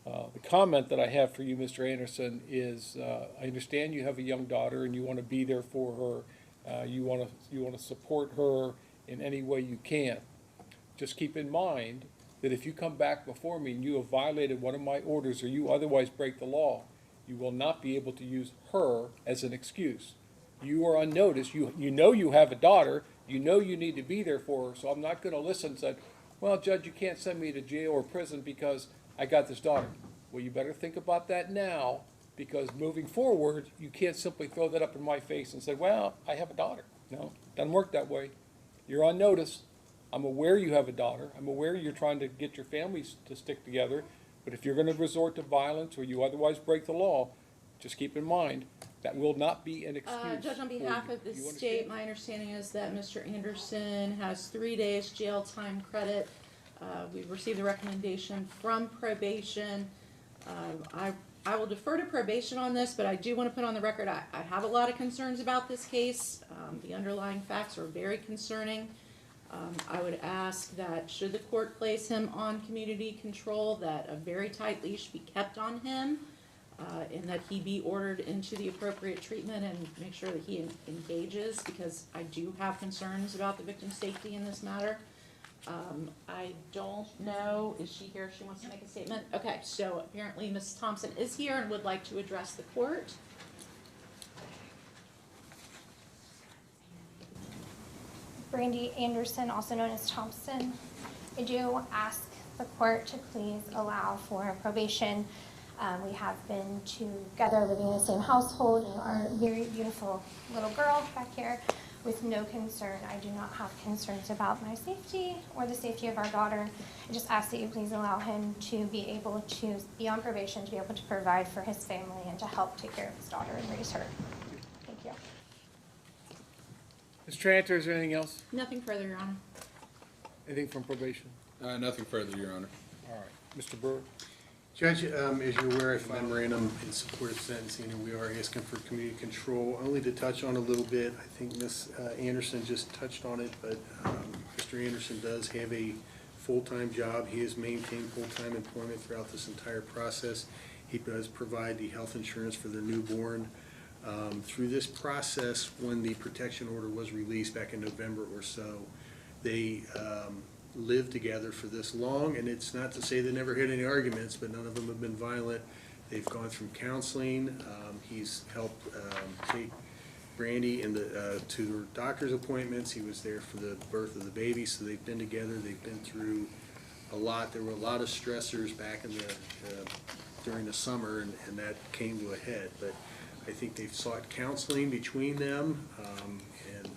The comment that I have for you, Mr. Anderson, is I understand you have a young daughter and you want to be there for her. You want to support her in any way you can. Just keep in mind that if you come back before me and you have violated one of my orders or you otherwise break the law, you will not be able to use her as an excuse. You are on notice. You know you have a daughter. You know you need to be there for her. So I'm not going to listen and say, well, Judge, you can't send me to jail or prison because I got this daughter. Well, you better think about that now, because moving forward, you can't simply throw that up in my face and say, well, I have a daughter. No, it doesn't work that way. You're on notice. I'm aware you have a daughter. I'm aware you're trying to get your families to stick together. But if you're going to resort to violence or you otherwise break the law, just keep in mind that will not be an excuse. Judge, on behalf of the state, my understanding is that Mr. Anderson has 3 days jail time credit. We've received a recommendation from probation. I will defer to probation on this, but I do want to put on the record, I have a lot of concerns about this case. The underlying facts are very concerning. I would ask that should the court place him on community control, that a very tight leash be kept on him, and that he be ordered into the appropriate treatment and make sure that he engages, because I do have concerns about the victim's safety in this matter. I don't know, is she here? She wants to make a statement? Okay, so apparently Ms. Thompson is here and would like to address the court. Brandy Anderson, also known as Thompson. I do ask the court to please allow for probation. We have been together living in the same household, and our very beautiful little girl back here with no concern. I do not have concerns about my safety or the safety of our daughter. I just ask that you please allow him to be able to be on probation, to be able to provide for his family and to help take care of his daughter and raise her. Thank you. Ms. Tranter, is there anything else? Nothing further, Your Honor. Anything from probation? Nothing further, Your Honor. All right. Mr. Brewer? Judge, as you're aware, I filed a memorandum in support of sentencing, and we are asking for community control. Only to touch on a little bit, I think Ms. Anderson just touched on it, but Mr. Anderson does have a full-time job. He has maintained full-time employment throughout this entire process. He does provide the health insurance for their newborn. Through this process, when the protection order was released back in November or so, they lived together for this long, and it's not to say they never had any arguments, but none of them have been violent. They've gone through counseling. He's helped take Brandy to her doctor's appointments. He was there for the birth of the baby, so they've been together. They've been through a lot. There were a lot of stressors back in during the summer, and that came to a head. But I think they've sought counseling between them, and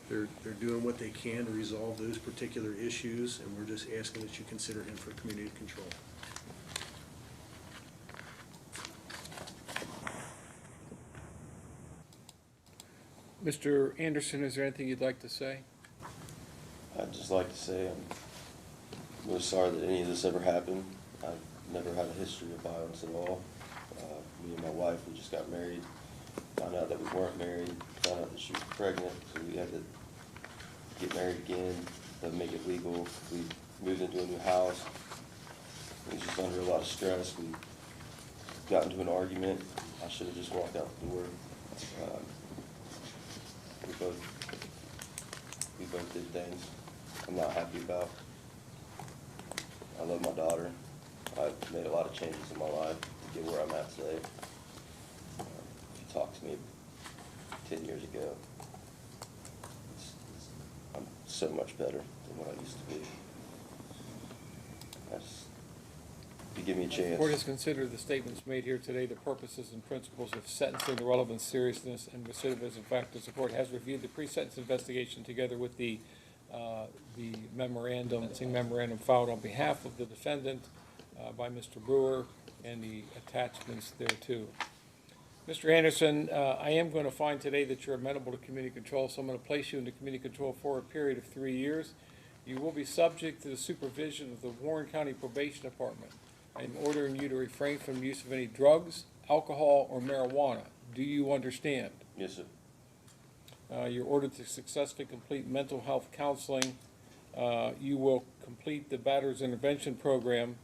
they're doing what they can to resolve those particular issues, and we're just asking that you consider him for community control. Mr. Anderson, is there anything you'd like to say? I'd just like to say I'm really sorry that any of this ever happened. I've never had a history of violence at all. Me and my wife, we just got married, found out that we weren't married, found out that she was pregnant, so we had to get married again, to make it legal. We moved into a new house. We was just under a lot of stress. We got into an argument. I should have just walked out the door. We both did things I'm not happy about. I love my daughter. I've made a lot of changes in my life to get where I'm at today. If you talked to me 10 years ago, I'm so much better than what I used to be. If you give me a chance. The court has considered the statements made here today, the purposes and principles of sentencing, the relevant seriousness and recidivism factors. The court has reviewed the pre-sentence investigation together with the memorandum filed on behalf of the defendant by Mr. Brewer and the attachments thereto. Mr. Anderson, I am going to find today that you're amenable to community control, so I'm going to place you into community control for a period of 3 years. You will be subject to the supervision of the Warren County Probation Department. I'm ordering you to refrain from the use of any drugs, alcohol, or marijuana. Do you understand? Yes, sir. You're ordered to successfully complete mental health counseling. You will complete the batter's intervention program.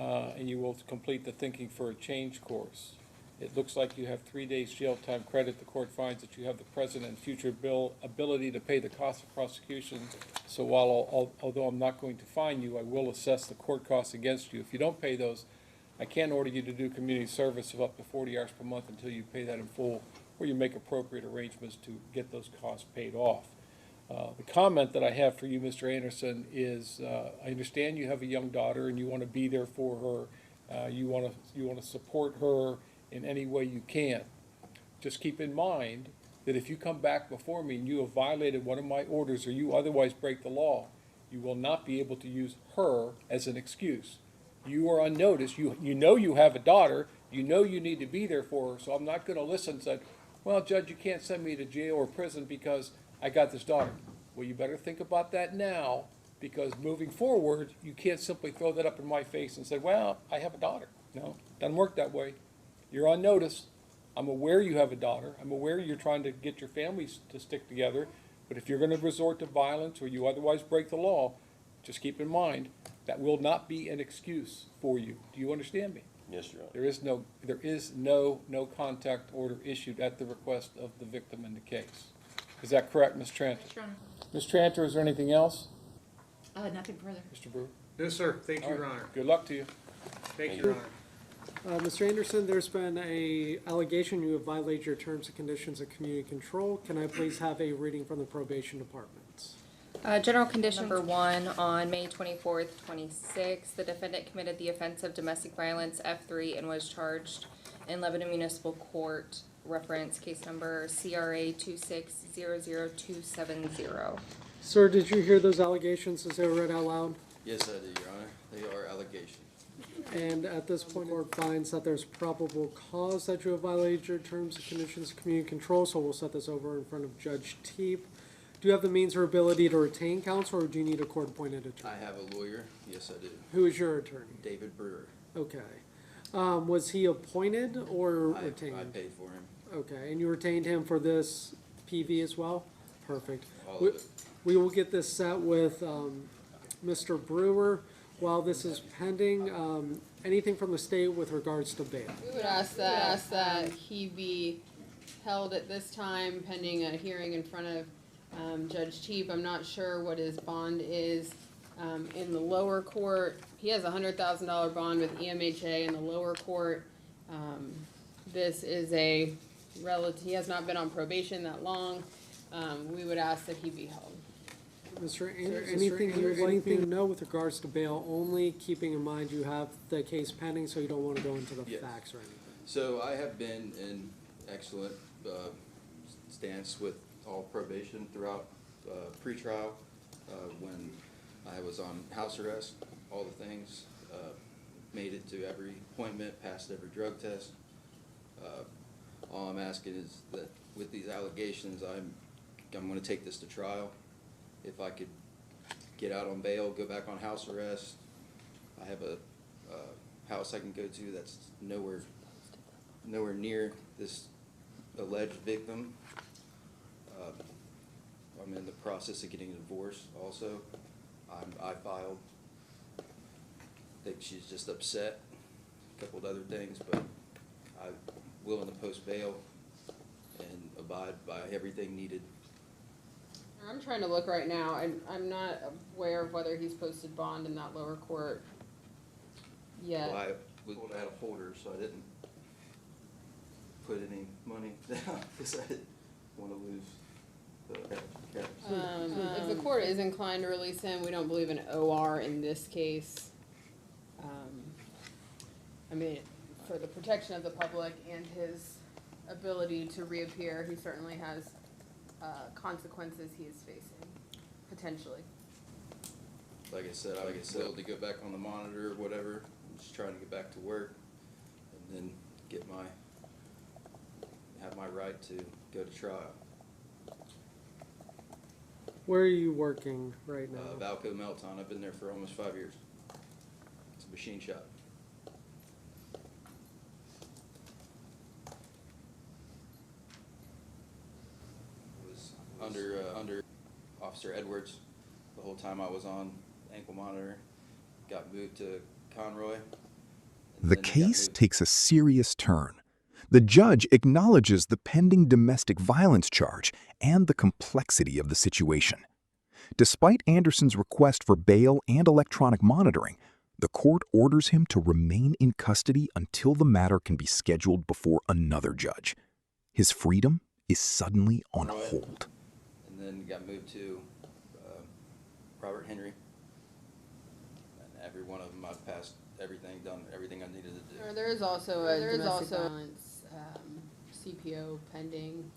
and you will complete the thinking for a change course. It looks like you have 3 days jail time credit. The court finds that you have the present and future ability to pay the cost of prosecution. So although I'm not going to fine you, I will assess the court costs against you. If you don't pay those, I can order you to do community service of up to 40 hours per month until you pay that in full, or you make appropriate arrangements to get those costs paid off. The comment that I have for you, Mr. Anderson, is I understand you have a young daughter and you want to be there for her. You want to support her in any way you can. Just keep in mind that if you come back before me and you have violated one of my orders or you otherwise break the law, you will not be able to use her as an excuse. You are on notice. You know you have a daughter. You know you need to be there for her. So I'm not going to listen and say, well, Judge, you can't send me to jail or prison because I got this daughter. Well, you better think about that now, because moving forward, you can't simply throw that up in my face and say, well, I have a daughter. No, doesn't work that way. You're on notice. I'm aware you have a daughter. I'm aware you're trying to get your families to stick together. But if you're going to resort to violence or you otherwise break the law, just keep in mind that will not be an excuse for you. Do you understand me? Yes, Your Honor. There is no contact order issued at the request of the victim in the case. Is that correct, Ms. Tranter? Yes, Your Honor. Ms. Tranter, is there anything else? Nothing further. Mr. Brewer? No, sir. Thank you, All Your right. Honor. Good luck to you. Thank you, Your Honor. Mr. Anderson, there's been a allegation you have violated your terms and conditions of community control. Can I please have a reading from the probation department? General condition number 1, on May 24th, 26, the defendant committed the offense of domestic violence F3 and was charged in Lebanon Municipal Court, reference case number CRA 2600270. Sir, did you hear those allegations as they were read out loud? Yes, I do, Your Honor. They are allegations. And at this point, the court finds that there's probable cause that you have violated your terms and conditions of community control, so we'll set this over in front of Judge Teep. Do you have the means or ability to retain counsel, or do you need a court-appointed attorney? I have a lawyer. Yes, I do. Who is your attorney? David Brewer. Okay. Was he appointed or I retained? paid for him. Okay, and you retained him for this PV as well? Perfect. All We- of it. We will get this set with Mr. Brewer. While this is pending, anything from the state with regards to bail? We would ask that he be held at this time pending a hearing in front of Judge Teep. I'm not sure what his bond is in the lower court. He has a $100,000 bond with EMHA in the lower court. This is a relative, he has not been on probation that long. We would ask that he be held. Mr. Anderson, anything you would like me to know with regards to bail, only keeping in mind you have the case pending, so you don't want to go into the Yes. facts or anything? So I have been in excellent stance with all probation throughout pretrial, when I was on house arrest, all the things, made it to every appointment, passed every drug test. All I'm asking is that with these allegations, I'm gonna take this to trial. If I could get out on bail, go back on house arrest, I have a house I can go to that's nowhere near this alleged victim. I'm in the process of getting a divorce also. I filed. I think she's just upset, a couple of other things, but I'm willing to post bail and abide by everything needed. I'm trying to look right now. I'm not aware of whether he's posted bond in that lower court yet. Well, I was told I had a folder, so I didn't put any money down because I didn't want to lose the caps. If the court is inclined to release him, we don't believe an OR in this case. I mean, for the protection of the public and his ability to reappear, he certainly has consequences he is facing, potentially. Like I said, I'm able to go back on the monitor or whatever. I'm just trying to get back to work and then have my right to go to trial. Where are you working right now? Valco Melton, I've been there for almost 5 years. It's a machine shop. Was under Officer Edwards the whole time I was on ankle monitor. Got moved to Conroy The case takes a serious turn. The judge acknowledges the pending domestic violence charge and the complexity of the situation. Despite Anderson's request for bail and electronic monitoring, the court orders him to remain in custody until the matter can be scheduled before another judge. His freedom is suddenly on hold. And then got moved to Robert Henry. And every one of them I've passed everything, done everything I needed to do. There is also a domestic violence CPO pending.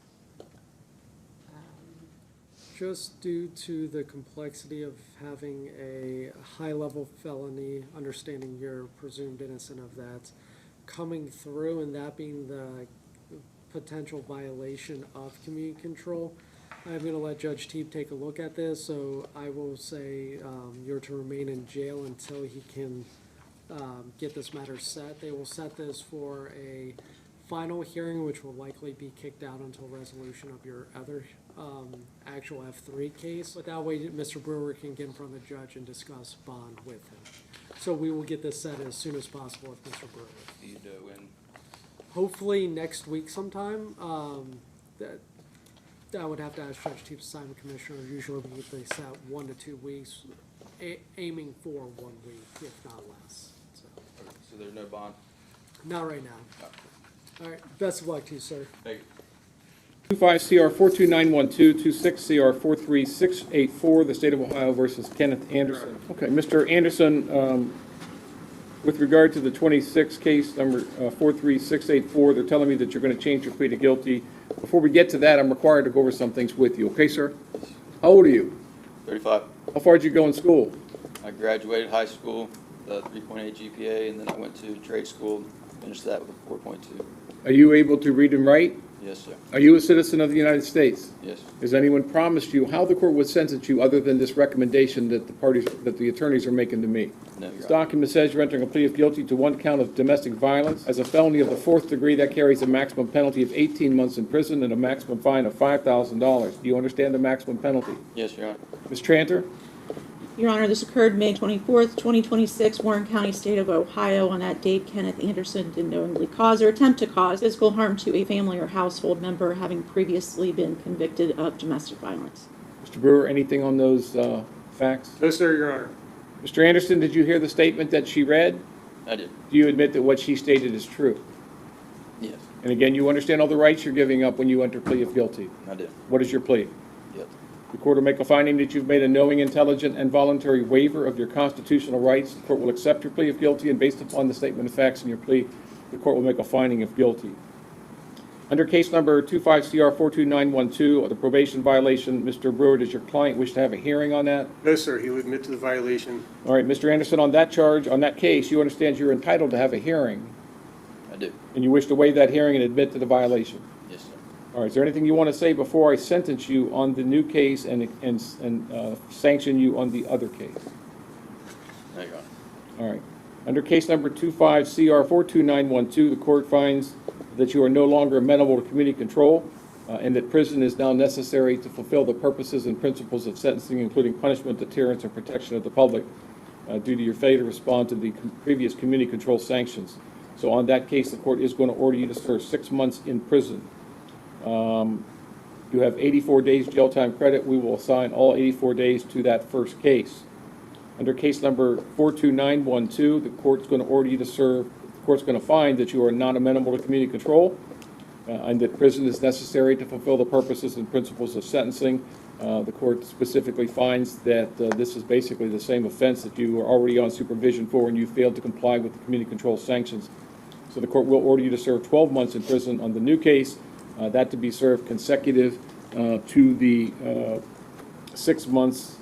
Just due to the complexity of having a high-level felony, understanding you're presumed innocent of that, coming through and that being the potential violation of community control, I'm going to let Judge Teep take a look at this, so I will say you're to remain in jail until he can get this matter set. They will set this for a final hearing, which will likely be kicked out until resolution of your other actual F3 case. But that way, Mr. Brewer can get in front of the judge and discuss bond with him. So we will get this set as soon as possible with Mr. Brewer. Do you know when? Hopefully next week sometime. That I would have to ask Judge Teep to sign the commissioner. Usually they set 1 to 2 weeks, aiming for 1 week, if not less. So there's no bond? Not right now. All right, best of luck to you, sir. Thank you. 25 CR 42912, 26 CR 43684, the State of Ohio versus Kenneth Anderson. Okay, Mr. Anderson, with regard to the 26 case number 43684, they're telling me that you're going to change your plea to guilty. Before we get to that, I'm required to go over some things with you. Okay, sir? How old are you? 35. How far did you go in school? I graduated high school, 3.8 GPA, and then I went to trade school, finished that with a 4.2. Are you able to read and write? Yes, sir. Are you a citizen of the United States? Yes. Has anyone promised you how the court would sentence you other than this recommendation that the attorneys are making to me? No, This Your Honor. document says you're entering a plea of guilty to 1 count of domestic violence. As a felony of the 4th degree, that carries a maximum penalty of 18 months in prison and a maximum fine of $5,000. Do you understand the maximum penalty? Yes, Your Honor. Ms. Tranter? Your Honor, this occurred May 24th, 2026, Warren County, State of Ohio. On that date, Kenneth Anderson did knowingly cause or attempt to cause physical harm to a family or household member having previously been convicted of domestic violence. Mr. Brewer, anything on those facts? No, sir, Your Honor. Mr. Anderson, did you hear the statement that she read? I did. Do you admit that what she stated is true? Yes, And again, you understand all the rights you're giving up when you enter plea of guilty. I did. What is your plea? Yes. The court will make a finding that you've made a knowing, intelligent, and voluntary waiver of your constitutional rights. The court will accept your plea of guilty, and based upon the statement of facts in your plea, the court will make a finding of guilty. Under case number 25CR42912, the probation violation, Mr. Brewer, does your client wish to have a hearing on that? No, sir, he will admit to the violation. All right, Mr. Anderson, on that charge, on that case, you understand you're entitled to have a hearing, I do. and you wish to waive that hearing and admit to the violation. Yes, sir. All right, is there anything you want to say before I sentence you on the new case and sanction you on the other case? No, Your Honor. All right. Under case number 25CR42912, the court finds that you are no longer amenable to community control and that prison is now necessary to fulfill the purposes and principles of sentencing, including punishment, deterrence, and protection of the public due to your failure to respond to the previous community control sanctions. So on that case, the court is going to order you to serve 6 months in prison. You have 84 days jail time credit. We will assign all 84 days to that first case. Under case number 42912, the court's going to order you to serve, the court's going to find that you are not amenable to community control and that prison is necessary to fulfill the purposes and principles of sentencing. The court specifically finds that this is basically the same offense that you were already on supervision for and you failed to comply with the community control sanctions. So the court will order you to serve 12 months in prison on the new case, that to be served consecutive to the 6 months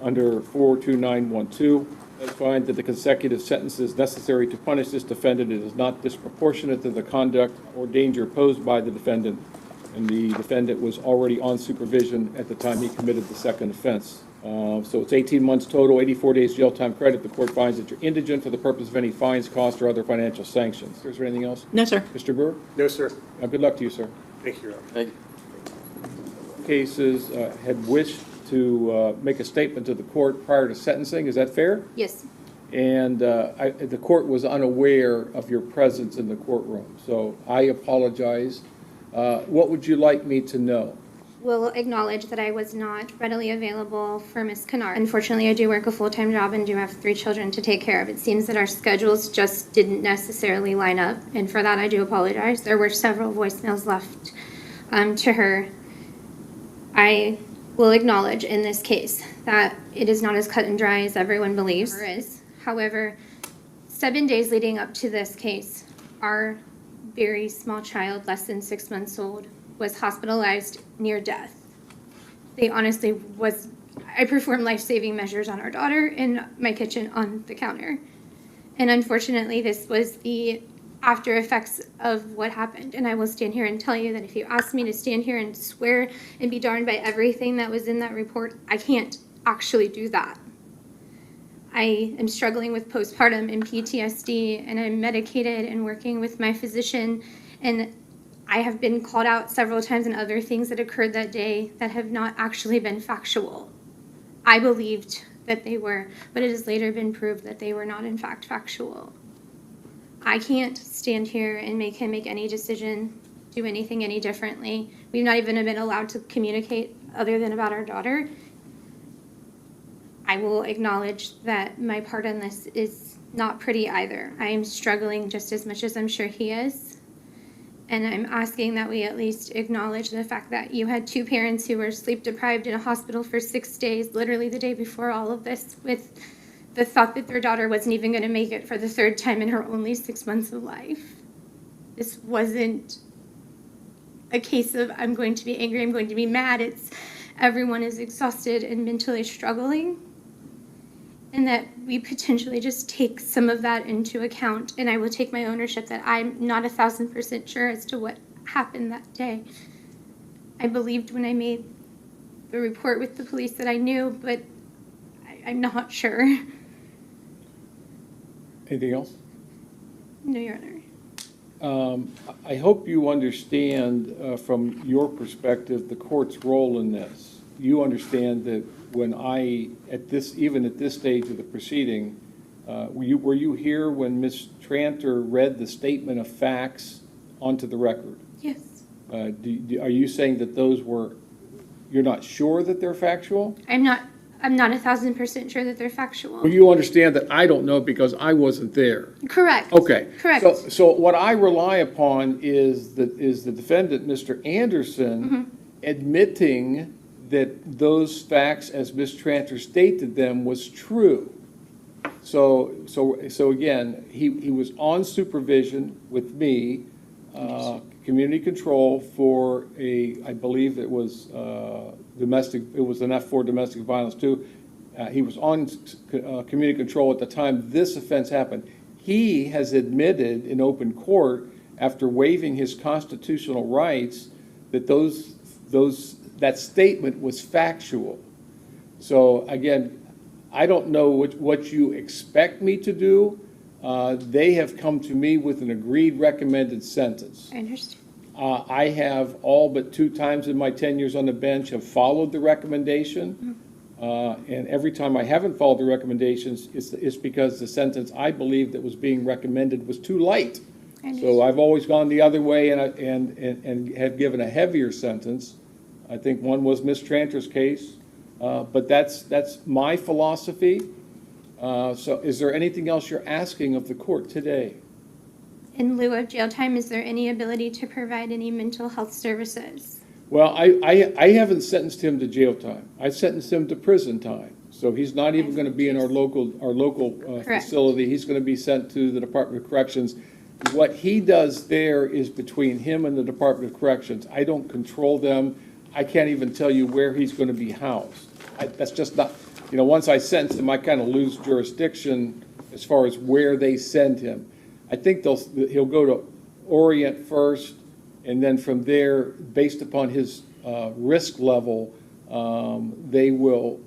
under 42912. I find that the consecutive sentence is necessary to punish this defendant. It is not disproportionate to the conduct or danger posed by the defendant, and the defendant was already on supervision at the time he committed the second offense. So it's 18 months total, 84 days jail time credit. The court finds that you're indigent for the purpose of any fines, costs, or other financial sanctions. Is there anything else? No, sir. Mr. Brewer? No, sir. Good luck to you, sir. Thank you, Your Honor. Thank you. Cases had wished to make a statement to the court prior to sentencing. Is that fair? Yes. and the court was unaware of your presence in the courtroom. So I apologize. What would you like me to know? Will acknowledge that I was not readily available for Ms. Kennard. Unfortunately, I do work a full-time job and do have 3 children to take care of. It seems that our schedules just didn't necessarily line up, and for that I do apologize. There were several voicemails left to her. I will acknowledge in this case that it is not as cut and dry as everyone believes it is. However, 7 days leading up to this case, our very small child, less than 6 months old, was hospitalized near death. They honestly I performed life-saving measures on our daughter in my kitchen on the counter. And unfortunately, this was the after effects of what happened. And I will stand here and tell you that if you ask me to stand here and swear and be darned by everything that was in that report, I can't actually do that. I am struggling with postpartum and PTSD, and I'm medicated and working with my physician, and I have been called out several times on other things that occurred that day that have not actually been factual. I believed that they were, but it has later been proved that they were not in fact factual. I can't stand here and make him make any decision, do anything any differently. We've not even been allowed to communicate other than about our daughter. I will acknowledge that my part in this is not pretty either. I am struggling just as much as I'm sure he is. And I'm asking that we at least acknowledge the fact that you had 2 parents who were sleep deprived in a hospital for 6 days, literally the day before all of this, with the thought that their daughter wasn't even going to make it for the 3rd time in her only 6 months of life. This wasn't a case of I'm going to be angry, I'm going to be mad. It's everyone is exhausted and mentally struggling. And that we potentially just take some of that into account, and I will take my ownership that I'm not 1,000% sure as to what happened that day. I believed when I made the report with the police that I knew, but I'm not sure. Anything else? No, Your Honor. I hope you understand from your perspective the court's role in this. You understand that when even at this stage of the proceeding, were you here when Ms. Tranter read the statement of facts onto the record? Yes. Are you saying that you're not sure that they're factual? I'm not 1,000% sure that they're factual. Well, you understand that I don't know because I wasn't there. Correct. Okay. Correct. So what I rely upon is the defendant, Mr. Anderson, admitting that those facts, as Ms. Tranter stated them, was true. So again, he was on supervision with me, community control for I believe it was it was an F4 domestic violence too. He was on community control at the time this offense happened. He has admitted in open court, after waiving his constitutional rights, that that statement was factual. So again, I don't know what you expect me to do. They have come to me with an agreed recommended sentence. I understand. I have all but 2 times in my 10 years on the bench have followed the recommendation. And every time I haven't followed the recommendations, it's because the sentence I believe that was being recommended was too light. So I've always gone the other way and have given a heavier sentence. I think one was Ms. Tranter's case, but that's my philosophy. So is there anything else you're asking of the court today? In lieu of jail time, is there any ability to provide any mental health services? Well, I haven't sentenced him to jail time. I sentenced him to prison time. So he's not even going to be in our local facility. He's going to be sent to the Department of Corrections. What he does there is between him and the Department of Corrections. I don't control them. I can't even tell you where he's going to be housed. That's just not, once I sentence him, I kind of lose jurisdiction as far as where they send him. I think he'll go to Orient first, and then from there, based upon his risk level, they will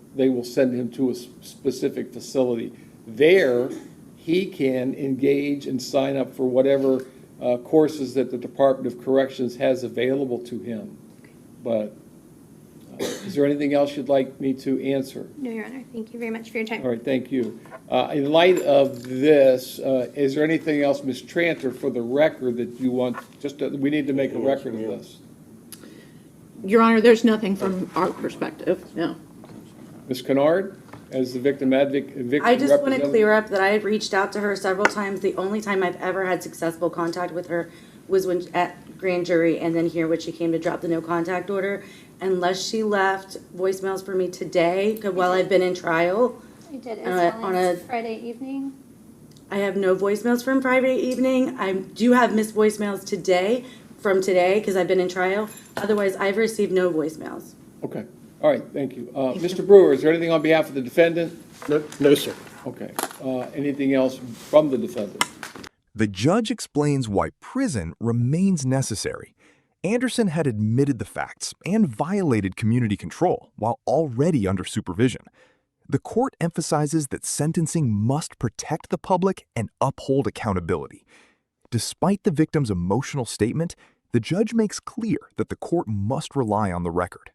send him to a specific facility. There, he can engage and sign up for whatever courses that the Department of Corrections has available to him. But Is there anything else you'd like me to answer? No, Your Honor. Thank you very much for your time. All right, thank you. In light of this, is there anything else, Ms. Tranter, for the record that you want, we need to make a record of this? Your Honor, there's nothing from our perspective, no. Ms. Kennard, as the victim advocate, I just want to clear up that I have reached out to her several times. The only time I've ever had successful contact with her was when at grand jury and then here when she came to drop the no contact order. Unless she left voicemails for me today while I've been in trial. I did. on a Friday evening. I have no voicemails from Friday evening. I do have missed voicemails today because I've been in trial. Otherwise, I've received no voicemails. Okay, all right, thank you. Mr. Brewer, is there anything on behalf of the defendant? No, sir. Okay, anything else from the defendant? The judge explains why prison remains necessary. Anderson had admitted the facts and violated community control while already under supervision. The court emphasizes that sentencing must protect the public and uphold accountability. Despite the victim's emotional statement, the judge makes clear that the court must rely on the record.